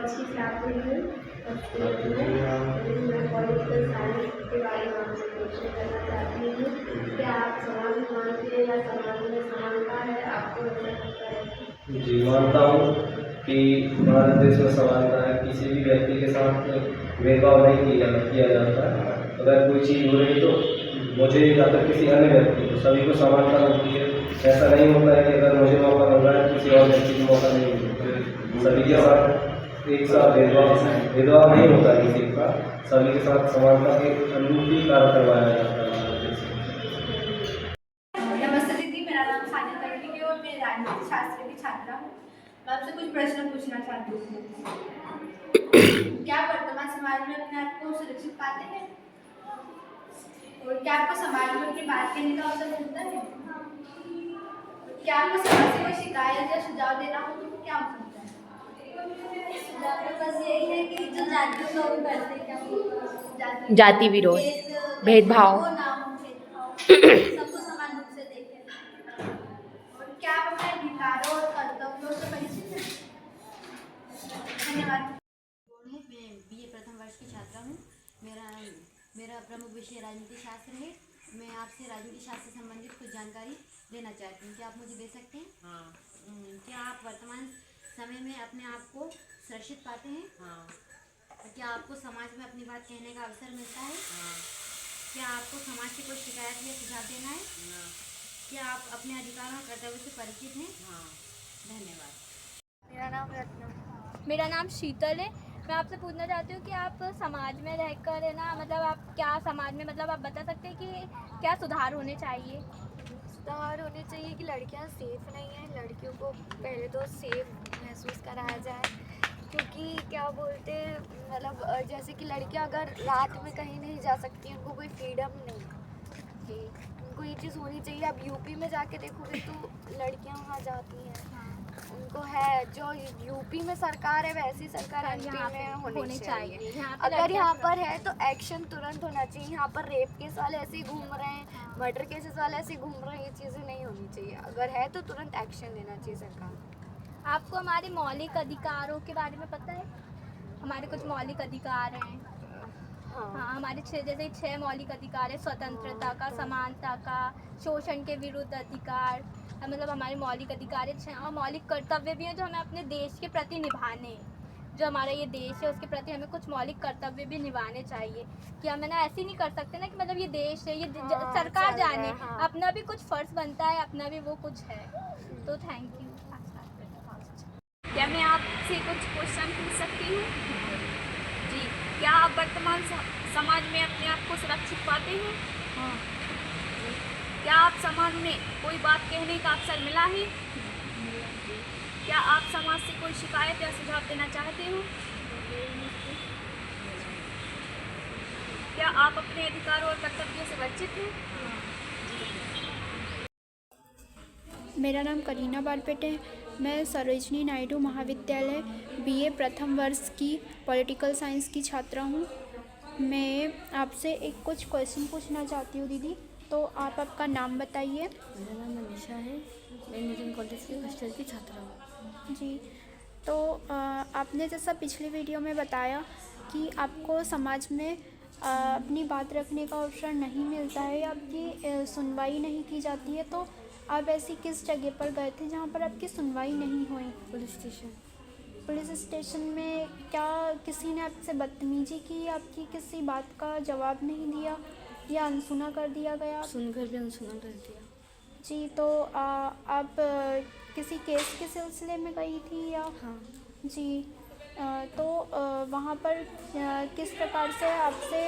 Political science के बारे में आपसे क्वेश्चन करना चाहती हूँ। क्या आप समाज में मानते हैं या समाज में समानता है, आपको ऐसा लगता है? जी, मानता हूँ कि भारत देश में समानता है। किसी भी व्यक्ति के साथ भेदभाव नहीं किया जाता है। अगर कोई चीज़ हो रही तो मुझे या फिर किसी अन्य व्यक्ति को सभी को समानता मिलती है। ऐसा नहीं होता है कि अगर मुझे मौका मिल रहा है किसी और व्यक्ति को मौका नहीं मिलता। सभी के साथ एक साथ भेदभाव नहीं होता है किसी का। सभी के साथ समानता के अनुरूप ही कार्य करवाया जाता है भारत देश में। नमस्ते दीदी, मेरा नाम सानिया तड़वी है और मैं राजनीति शास्त्र की छात्रा हूँ। मैं आपसे कुछ प्रश्न पूछना चाहती हूँ। क्या वर्तमान समाज में अपने आप को सुरक्षित पाते हैं? और क्या आपको समाज में अपनी बात कहने का अवसर मिलता है? क्या आपको समाज से कोई शिकायत या सुझाव देना हो तो क्या हो सकता है? सुझाव तो बस यही है कि जो जाति लोग करते हैं, क्या जाति विरोध, भेदभाव। सबको समान रूप से देखें। और क्या आप अपने अधिकारों और कर्तव्यों से परिचित हैं? धन्यवाद। मैं बीए प्रथम वर्ष की छात्रा हूँ। मेरा प्रमुख विषय राजनीति शास्त्र है। मैं आपसे राजनीति शास्त्र से संबंधित कुछ जानकारी लेना चाहती हूँ। क्या आप मुझे दे सकते हैं? हाँ। क्या आप वर्तमान समय में अपने आप को सुरक्षित पाते हैं? हाँ। क्या आपको समाज में अपनी बात कहने का अवसर मिलता है? हाँ। क्या आपको समाज से कोई शिकायत या सुझाव देना है? ना। क्या आप अपने अधिकारों और कर्तव्यों से परिचित हैं? हाँ। धन्यवाद। मेरा नाम रत्नम। मेरा नाम शीतल है। मैं आपसे पूछना चाहती हूँ कि आप समाज में रहकर है ना, मतलब आप क्या समाज में, मतलब आप बता सकते हैं कि क्या सुधार होने चाहिए? सुधार होने चाहिए कि लड़कियां सेफ़ नहीं हैं। लड़कियों को पहले तो सेफ़ महसूस कराया जाए, क्योंकि क्या बोलते हैं, मतलब जैसे कि लड़कियां अगर रात में कहीं नहीं जा सकती, उनको कोई फ्रीडम नहीं है। उनको ये चीज़ होनी चाहिए। अब यूपी में जाके देखोगे तो लड़कियां वहाँ जाती हैं, उनको है। जो यूपी में सरकार है वैसी सरकार एमपी में होनी चाहिए। अगर यहाँ पर है तो एक्शन तुरंत होना चाहिए। यहाँ पर रेप केस वाले ऐसे ही घूम रहे हैं, मर्डर केसेस वाले ऐसे ही घूम रहे हैं, ये चीज़ें नहीं होनी चाहिए। अगर है तो तुरंत एक्शन लेना चाहिए सरकार। आपको हमारे मौलिक अधिकारों के बारे में पता है? हमारे कुछ मौलिक अधिकार हैं। हाँ, हमारे जैसे 6 मौलिक अधिकार है। स्वतंत्रता का, समानता का, शोषण के विरुद्ध अधिकार, मतलब हमारे मौलिक अधिकार है। और मौलिक कर्तव्य भी हैं जो हमें अपने देश के प्रति निभाने हैं। जो हमारा ये देश है उसके प्रति हमें कुछ मौलिक कर्तव्य भी निभाने चाहिए। कि हमें ना ऐसे नहीं कर सकते ना कि मतलब ये देश है, ये सरकार जाने, अपना भी कुछ फर्ज बनता है, अपना भी वो कुछ है। तो थैंक यू। क्या मैं आपसे कुछ क्वेश्चन पूछ सकती हूँ? जी, क्या आप वर्तमान समाज में अपने आप को सुरक्षित पाते हैं? हाँ। क्या आप समाज में कोई बात कहने का अवसर मिला है? क्या आप समाज से कोई शिकायत या सुझाव देना चाहते हो? क्या आप अपने अधिकारों और कर्तव्यों से वंचित हैं? मेरा नाम करीना बारपेट है। मैं सरोजनी नायडू महाविद्यालय बीए प्रथम वर्ष की पॉलिटिकल साइंस की छात्रा हूँ। मैं आपसे कुछ क्वेश्चन पूछना चाहती हूँ दीदी, तो आप आपका नाम बताइए। मेरा नाम मनीषा है। मैं इंजीनियरिंग कॉलेज की फर्स्ट ईयर की छात्रा हूँ। जी, तो आपने जैसा पिछले वीडियो में बताया कि आपको समाज में अपनी बात रखने का अवसर नहीं मिलता है, आपकी सुनवाई नहीं की जाती है, तो आप ऐसी किस जगह पर गए थे जहाँ पर आपकी सुनवाई नहीं हुई? Police station. पुलिस स्टेशन में क्या किसी ने आपसे बदतमीजी की, आपकी किसी बात का जवाब नहीं दिया या अनसुना कर दिया गया? सुनकर भी अनसुना कर दिया। जी, तो आप किसी केस के सिलसिले में गई थी या? हाँ। जी, तो वहाँ पर किस प्रकार से आपसे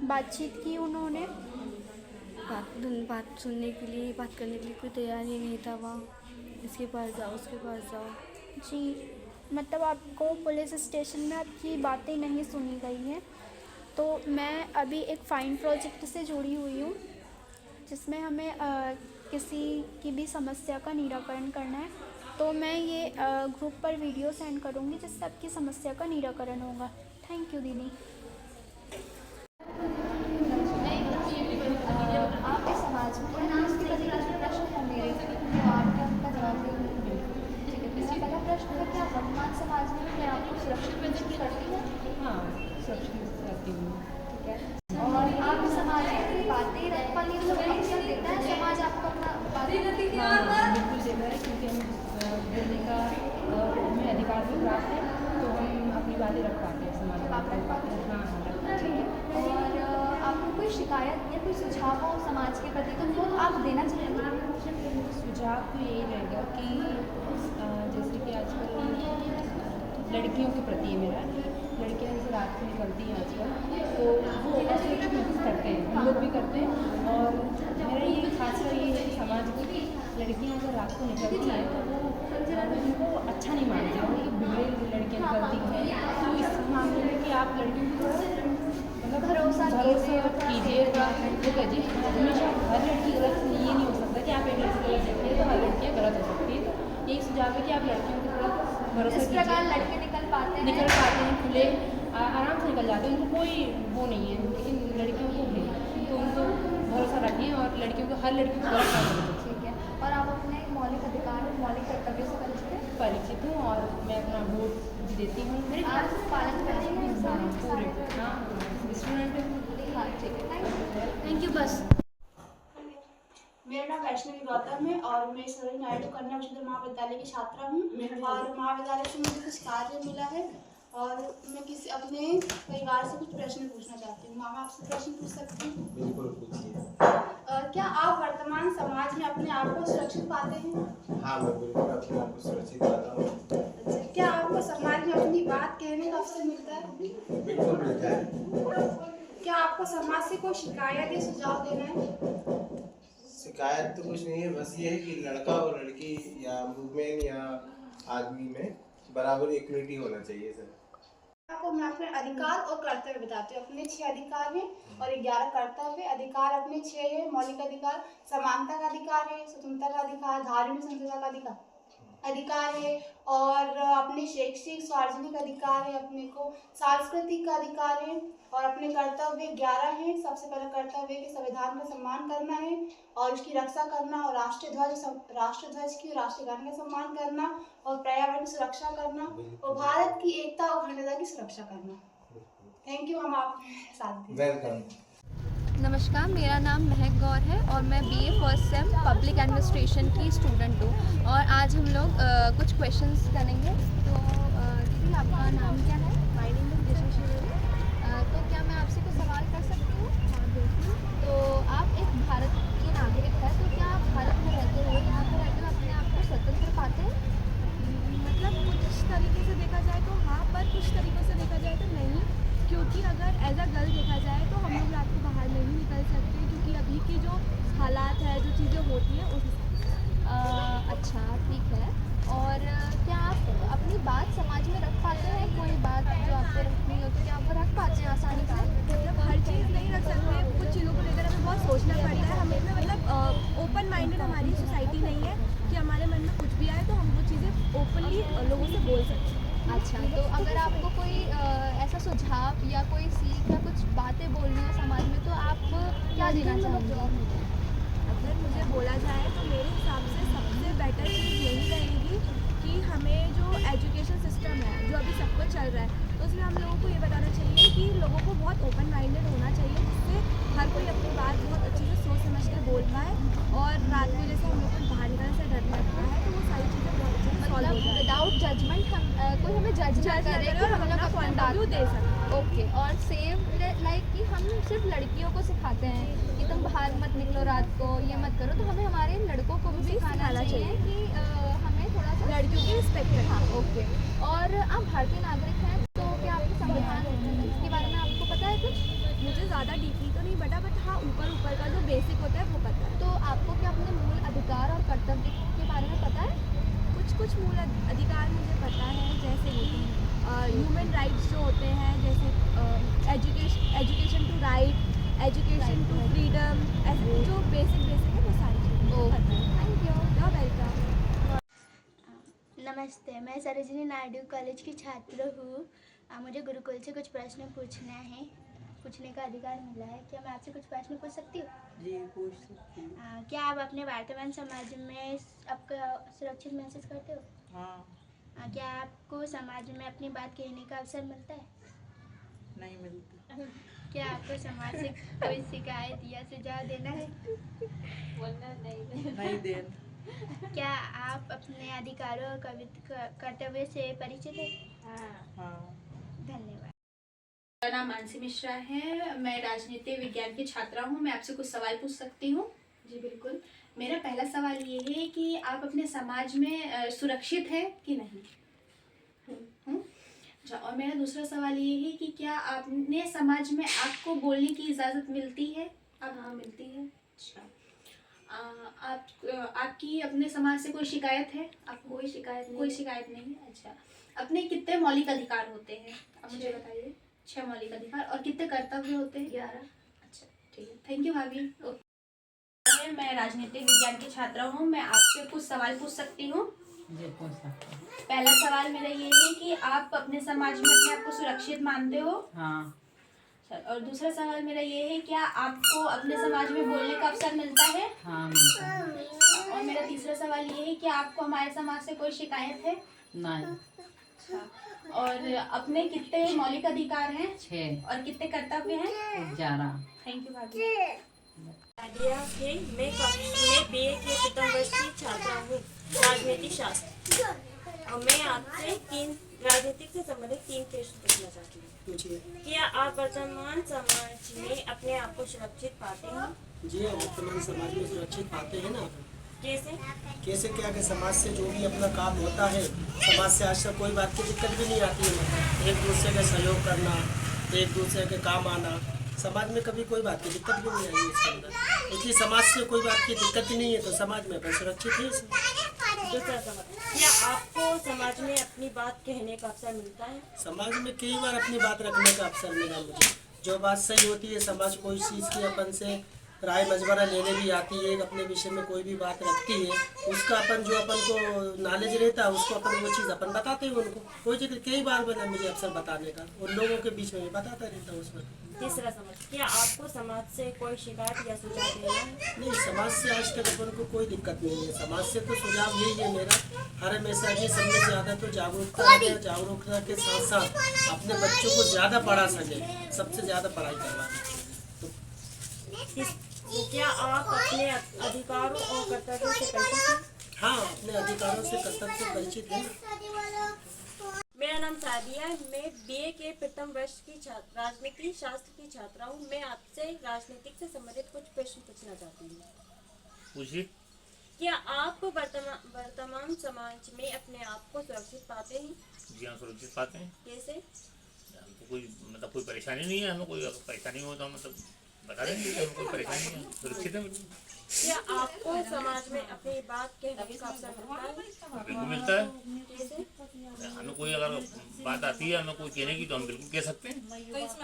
बातचीत की उन्होंने? बात सुनने के लिए, बात करने के लिए कोई तैयार ही नहीं था वहाँ। इसके पास जाओ, उसके पास जाओ। जी, मतलब आपको पुलिस स्टेशन में आपकी बातें नहीं सुनी गई हैं। तो मैं अभी एक फाइन प्रोजेक्ट से जुड़ी हुई हूँ, जिसमें हमें किसी की भी समस्या का निराकरण करना है। तो मैं ये ग्रुप पर वीडियो सेंड करूँगी जिससे आपकी समस्या का निराकरण होगा। थैंक यू दीदी। आप समाज में प्रश्न है मेरे, तो आपका जवाब देंगे। ठीक है, मेरा पहला प्रश्न है कि आप वर्तमान समाज में अपने आप को सुरक्षित शिकायत या कोई सुझाव हो समाज के प्रति तो वो आप देना चाहेंगे? सुझाव तो यही रहेगा कि जैसे कि आजकल लड़कियों के प्रति है मेरा कि लड़कियां जैसे रात को निकलती हैं आजकल तो वो असुरक्षित महसूस करते हैं, हम लोग भी करते हैं। और मेरा ये खासकर ये है कि समाज में कि लड़कियां अगर रात को निकलती हैं तो वो उनको अच्छा नहीं मानते, वो बिगड़े लड़कियां निकलती हैं। तो इस मामले में कि आप लड़कियों को थोड़ा मतलब भरोसा कीजिएगा, वो कहिए हमेशा हर लड़की गलत ये नहीं हो सकता कि आप एक लड़की गलत देखते हैं तो हर लड़कियाँ गलत हो सकती है। तो यही सुझाव है कि आप लड़कियों को थोड़ा भरोसा इस प्रकार लड़के निकल पाते हैं खुले आराम से निकल जाते हैं, उनको कोई वो नहीं है। लेकिन लड़कियों को भी तो उनको भरोसा रखिए और लड़कियों को हर लड़की को गलत नहीं करना। ठीक है। और आप अपने मौलिक अधिकार मौलिक कर्तव्यों से परिचित हूँ और मैं अपना वोट भी देती हूँ। आप पालन करते हैं पूरे स्टूडेंट हूँ। हाँ ठीक है, थैंक यू। बस मेरा नाम वैष्णवी गौतम है और मैं सरोजिनी नायडू कन्या उच्चतर महाविद्यालय की छात्रा हूँ और महाविद्यालय से मुझे कुछ कार्य मिला है और मैं किसी अपने परिवार से कुछ प्रश्न पूछना चाहती हूँ। मामा आपसे प्रश्न पूछ सकती हूँ? बिल्कुल पूछिए। क्या आप वर्तमान समाज में अपने आप को सुरक्षित पाते हैं? हाँ, मैं बिल्कुल अपने आप को सुरक्षित पाता हूँ। क्या आपको समाज में अपनी बात कहने का अवसर मिलता है? बिल्कुल मिलता है। क्या आपको समाज से कोई शिकायत या सुझाव देना है? शिकायत तो कुछ नहीं है, बस ये है कि लड़का और लड़की या वुमेन या आदमी में बराबर इक्वलिटी होना चाहिए सर। आपको मैं अपने अधिकार और कर्तव्य बताती हूँ। अपने 6 अधिकार हैं और 11 कर्तव्य। अधिकार अपने 6 है। मौलिक अधिकार समानता का अधिकार है, स्वतंत्रता का अधिकार, धार्मिक संस्था का अधिकार है और अपने शैक्षिक सार्वजनिक अधिकार है, अपने को सांस्कृतिक का अधिकार है और अपने कर्तव्य 11 हैं। सबसे पहला कर्तव्य है कि संविधान का सम्मान करना है और उसकी रक्षा करना और राष्ट्रीय ध्वज की राष्ट्रीय गान का सम्मान करना और पर्यावरण की सुरक्षा करना और भारत की एकता और अखंडता की सुरक्षा करना। Thank you. हम आपके साथ थे। वेलकम। नमस्कार, मेरा नाम महक गौर है और मैं BA first sem public administration की स्टूडेंट हूँ और आज हम लोग कुछ क्वेश्चंस करेंगे। तो दीदी आपका नाम क्या है? माय नेम इज दिशा शिरोडे। तो क्या मैं आपसे कुछ सवाल कर सकती हूँ? हाँ बिल्कुल। तो आप एक भारत की नागरिक है, तो क्या आप भारत में रहते हुए यहाँ पर रहते हुए अपने आप को स्वतंत्र पाते हैं? मतलब कुछ तरीके से देखा जाए तो हाँ, पर कुछ तरीक़ों से देखा जाए तो नहीं, क्योंकि अगर एज अ गर्ल देखा जाए तो हम लोग रात को बाहर नहीं निकल सकते क्योंकि अभी की जो हालात है, जो चीज़ें होती हैं उस अच्छा ठीक है। और क्या आप अपनी बात समाज में रख पाते हैं? कोई बात जो आपको रखनी हो तो क्या आप रख पाते हैं आसानी से? मतलब हर चीज़ नहीं रख सकते, कुछ चीज़ों को लेकर हमें बहुत सोचना पड़ता है। हमें मतलब ओपन माइंडेड हमारी सोसाइटी नहीं है कि हमारे मन में कुछ भी आए तो हम वो चीज़ें ओपनली लोगों से बोल सकते हैं। अच्छा, तो अगर आपको कोई ऐसा सुझाव या कोई सीख या कुछ बातें बोलनी हो समाज में तो आप क्या देना चाहोगे? अगर मुझे बोला जाए तो मेरे हिसाब से सबसे बेटर चीज़ यही रहेगी कि हमें जो एजुकेशन सिस्टम है जो अभी सब कुछ चल रहा है तो उसमें हम लोगों को ये बताना चाहिए कि लोगों को बहुत ओपन माइंडेड होना चाहिए, जिससे हर कोई अपनी बात बहुत अच्छे से सोच समझ कर बोल पाए और रात में जैसे हम लोग को बाहर निकलने से डर लगता है तो वो सारी चीज़ें बहुत अच्छे से सॉल्व हो जाए। विदाउट जजमेंट कोई हमें जज ना करे कि हम लोग अपना पॉइंट दे सकते। ओके। और सेम लाइक कि हम सिर्फ लड़कियों को सिखाते हैं कि तुम बाहर मत निकलो रात को, ये मत करो, तो हमें हमारे लड़कों को भी सिखाना चाहिए कि हमें थोड़ा सा लड़कियों की रिस्पेक्ट है। हाँ ओके। और आप भारतीय नागरिक हैं तो क्या आपको संविधान के बारे में आपको पता है कुछ? मुझे ज़्यादा डीपली तो नहीं पता, बट हाँ ऊपर का जो बेसिक होता है वो पता है। तो आपको क्या अपने मूल अधिकार और कर्तव्य के बारे में पता है? कुछ मूल अधिकार मुझे पता है, जैसे ह्यूमन राइट्स जो होते हैं, जैसे education to right, education to freedom, ऐसे जो बेसिक है वो सारी चीज़ें पता है। Thank you. You welcome. नमस्ते, मैं सरोजिनी नायडू कॉलेज की छात्र हूँ। मुझे गुरुकुल से कुछ प्रश्न पूछने का अधिकार मिला है। क्या मैं आपसे कुछ प्रश्न पूछ सकती हूँ? जी पूछ सकती हूँ। क्या आप अपने वर्तमान समाज में आपका सुरक्षित महसूस करते हो? हाँ। क्या आपको समाज में अपनी बात कहने का अवसर मिलता है? नहीं मिलता। क्या आपको समाज से कोई शिकायत या सुझाव देना है? नहीं देना। क्या आप अपने अधिकारों और कर्तव्य से परिचित हैं? हाँ। धन्यवाद। मेरा नाम मानसी मिश्रा है। मैं राजनीति विज्ञान की छात्रा हूँ। मैं आपसे कुछ सवाल पूछ सकती हूँ? जी बिल्कुल। मेरा पहला सवाल ये है कि आप अपने समाज में सुरक्षित हैं कि नहीं? अच्छा, और मेरा दूसरा सवाल ये है कि क्या आपने समाज में आपको बोलने की इजाज़त मिलती है? हाँ, मिलती है। अच्छा, आपकी अपने समाज से कोई शिकायत है? आपको कोई शिकायत नहीं? कोई शिकायत नहीं है। अच्छा, अपने कितने मौलिक अधिकार होते हैं? आप मुझे बताइए। 6 मौलिक अधिकार। और कितने कर्तव्य होते हैं? 11। अच्छा, ठीक है। थैंक यू भाभी। मैं राजनीतिक विज्ञान की छात्रा हूँ। मैं आपसे कुछ सवाल पूछ सकती हूँ? जी पूछ सकते हैं। पहला सवाल मेरा ये है कि आप अपने समाज में अपने आप को सुरक्षित मानते हो? हाँ। और दूसरा सवाल मेरा ये है, क्या आपको अपने समाज में बोलने का अवसर मिलता है? हाँ मिलता है। और मेरा तीसरा सवाल ये है कि आपको हमारे समाज से कोई शिकायत है? नहीं। अच्छा, और अपने कितने मौलिक अधिकार हैं? 6। और कितने कर्तव्य हैं? 11। थैंक यू भाभी। नादिया है। मैं BA के प्रथम वर्ष की छात्रा हूँ, राजनीतिक शास्त्र। और मैं आपसे राजनीतिक से संबंधित 3 प्रश्न पूछना चाहती हूँ। क्या आप वर्तमान समाज में अपने आप को सुरक्षित पाते हैं? जी वर्तमान समाज में सुरक्षित पाते हैं ना। कैसे क्या कि समाज से जो भी अपना काम होता है, समाज से आज तक कोई बात की दिक्कत भी नहीं आती है। एक दूसरे का सहयोग करना, एक दूसरे के काम आना, समाज में कभी कोई बात की दिक्कत भी नहीं आई है इसके अंदर। इसलिए समाज से कोई बात की दिक्कत ही नहीं है तो समाज में अपन सुरक्षित है। दूसरा सवाल, क्या आपको समाज में अपनी बात कहने का अवसर मिलता है? समाज में कई बार अपनी बात रखने का अवसर मिला मुझे। जो बात सही होती है, समाज कोई चीज़ की अपन से राय मशवरा लेने भी आती है, अपने विषय में कोई भी बात रखती है, उसका अपन जो अपन को नॉलेज रहता है उसको अपन वो चीज़ अपन बताते हैं उनको। कोई चीज़ कई बार बना मुझे अवसर बताने का, उन लोगों के बीच में मैं बताता रहता हूँ उसमें। तीसरा सवाल, क्या आपको समाज से कोई शिकायत या सुझाव देना है? नहीं, समाज से आज तक अपन को कोई दिक्कत नहीं है। समाज से तो सुझाव यही है मेरा, हर हमेशा ये सब में ज़्यादा तो जागरूकता है। जागरूकता के साथ साथ अपने बच्चों को ज़्यादा पढ़ा सके, सबसे ज़्यादा पढ़ाई करवाना। तो क्या आप अपने अधिकारों और कर्तव्यों से परिचित हैं? हाँ, अपने अधिकारों से कर्तव्य से परिचित हैं। मेरा नाम सादिया है। मैं BA के प्रथम वर्ष की राजनीति शास्त्र की छात्रा हूँ। मैं आपसे राजनीतिक से संबंधित कुछ प्रश्न पूछना चाहती हूँ। पूछिए। क्या आप वर्तमान समाज में अपने आप को सुरक्षित पाते हैं? जी हाँ, सुरक्षित पाते हैं। कैसे? हमको कोई परेशानी नहीं है। हमें कोई परेशानी हो तो हम बता देंगे कि कोई परेशानी नहीं है, सुरक्षित है। क्या आपको समाज में अपनी बात कहने का अवसर मिलता है? बिल्कुल मिलता है। कैसे? हमें कोई अगर बात आती है, हमें कोई कहने की, तो हम बिल्कुल कह सकते हैं।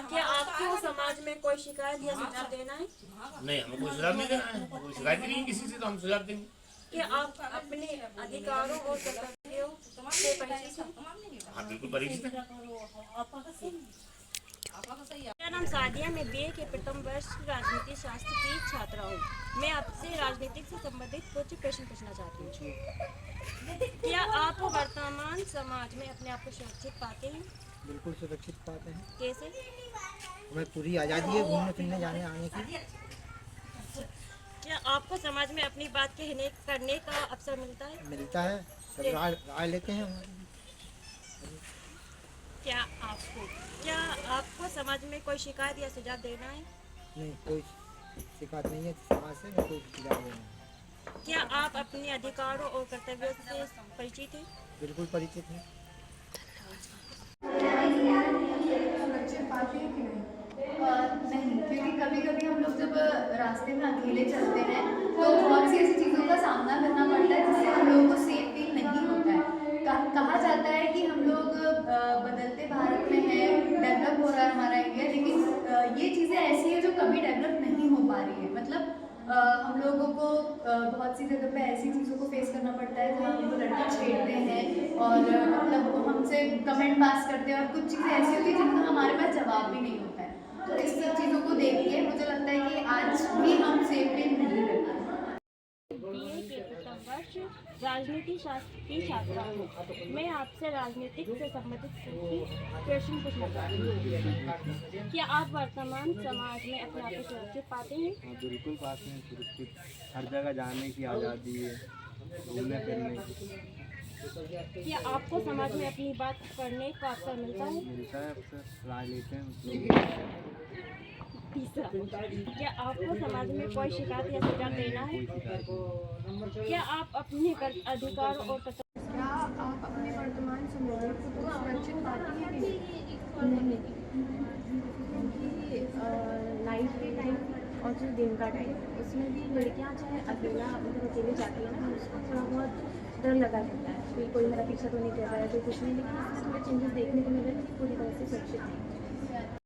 क्या आपको समाज में कोई शिकायत या सुझाव देना है? नहीं, हमें कोई सुझाव नहीं देना है। कोई शिकायत नहीं है किसी से, तो हम सुझाव देंगे। क्या आप अपने अधिकारों और कर्तव्यों से परिचित हैं? हाँ, बिल्कुल परिचित है। मेरा नाम सादिया, मैं BA के प्रथम वर्ष राजनीति शास्त्र की छात्रा हूँ। मैं आपसे राजनीतिक से संबंधित कुछ प्रश्न पूछना चाहती हूँ। क्या आप वर्तमान समाज में अपने आप को सुरक्षित पाते हैं? बिल्कुल सुरक्षित पाते हैं। कैसे? हमें पूरी आज़ादी है घूमने फिरने जाने आने की। क्या आपको समाज में अपनी बात करने का अवसर मिलता है? मिलता है, सब राय लेते हैं हमारी। क्या आपको समाज में कोई शिकायत या सुझाव देना है? नहीं, कोई शिकायत नहीं है समाज से, कोई सुझाव देना है। क्या आप अपने अधिकारों और कर्तव्यों से परिचित हैं? बिल्कुल परिचित हैं। सुरक्षित पाते हैं कि नहीं, क्योंकि कभी कभी हम लोग जब रास्ते में अकेले चलते हैं तो बहुत सी ऐसी चीज़ों का सामना करना पड़ता है जिससे हम लोगों को सेफ फील नहीं होता है। कहा जाता है कि हम लोग बदलते भारत में है, डेवलप हो रहा है हमारा इंडिया, लेकिन ये चीज़ें ऐसी है जो कभी डेवलप नहीं हो पा रही है। मतलब हम लोगों को बहुत सी जगह पे ऐसी चीज़ों को फेस करना पड़ता है जहाँ हमको लड़के छेड़ते हैं और मतलब हमसे कमेंट पास करते हैं, और कुछ चीज़ें ऐसी होती हैं जिनका हमारे पास जवाब भी नहीं होता है। तो इस सब चीज़ों को देख के मुझे लगता है कि आज भी हम सेफ फील नहीं करते। BA के प्रथम वर्ष राजनीति शास्त्र की छात्रा हूँ। मैं आपसे राजनीतिक से संबंधित प्रश्न पूछना चाहती हूँ। क्या आप वर्तमान समाज में अपने आप को सुरक्षित पाते हैं? हाँ, बिल्कुल पाते हैं सुरक्षित। हर जगह जाने की आज़ादी है, घूमने फिरने की। क्या आपको समाज में अपनी बात करने का अवसर मिलता है? मिलता है अक्सर, राय लेते हैं तीसरा, क्या आपको समाज में कोई शिकायत या सुझाव देना है? क्या आप अपने अधिकार और क्या आप अपने वर्तमान समय में खुद को सुरक्षित पाती हैं कि नहीं? क्योंकि नाइट के टाइम और जो दिन का टाइम उसमें भी लड़कियां चाहे अकेला मतलब अकेले जाती है ना, उसको थोड़ा बहुत डर लगा रहता है कि कोई मेरा पीछा तो नहीं कर रहा है, कोई कुछ नहीं, लेकिन इसमें थोड़े चेंजेस देखने को मिल रहे हैं कि पूरी तरह से सुरक्षित नहीं है।